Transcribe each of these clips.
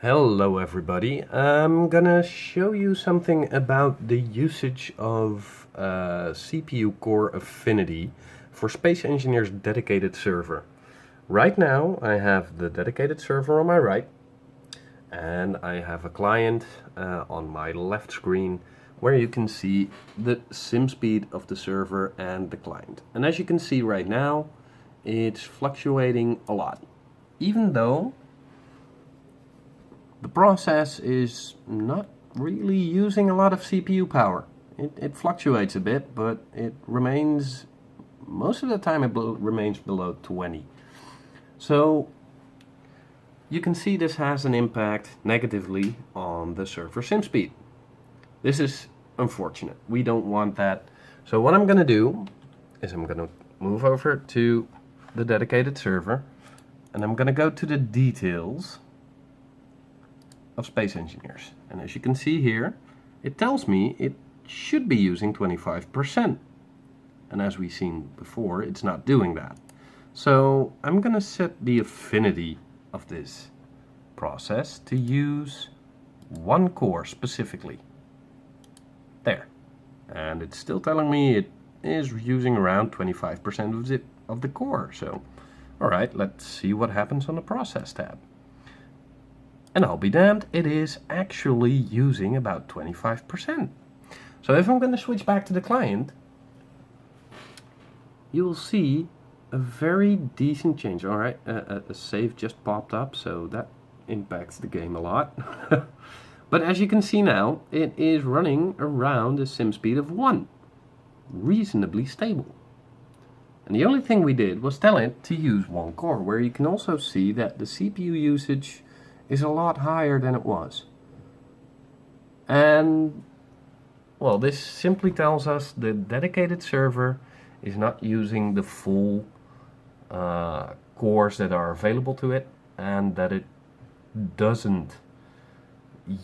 Hello everybody, I'm gonna show you something about the usage of CPU core affinity for Space Engineer's dedicated server. Right now I have the dedicated server on my right and I have a client on my left screen where you can see the sim speed of the server and the client. And as you can see right now, it's fluctuating a lot. Even though the process is not really using a lot of CPU power. It fluctuates a bit, but it remains, most of the time it remains below 20. So you can see this has an impact negatively on the server sim speed. This is unfortunate. We don't want that. So what I'm going to do is I'm going to move over to the dedicated server and I'm going to go to the details of Space Engineers. And as you can see here, it tells me it should be using 25%. And as we've seen before, it's not doing that. So I'm going to set the affinity of this process to use one core specifically. There. And it's still telling me it is using around 25% of the core. So, alright, let's see what happens on the process tab. And I'll be damned, it is actually using about 25%. So if I'm going to switch back to the client, you will see a very decent change. Alright, a save just popped up, so that impacts the game a lot. But as you can see now, it is running around a sim speed of 1. Reasonably stable. And the only thing we did was tell it to use one core, where you can also see that the CPU usage is a lot higher than it was. And well, this simply tells us the dedicated server is not using the full cores that are available to it, and that it doesn't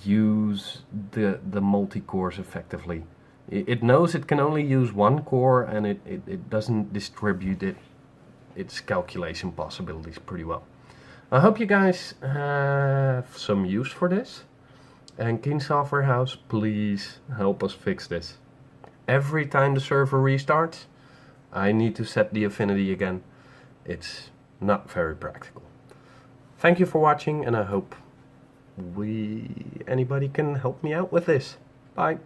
use the multi-cores effectively. It knows it can only use one core, and it doesn't distribute its calculation possibilities pretty well. I hope you guys have some use for this, and King Software House, please help us fix this. Every time the server restarts, I need to set the affinity again. It's not very practical. Thank you for watching, and I hope anybody can help me out with this. Bye.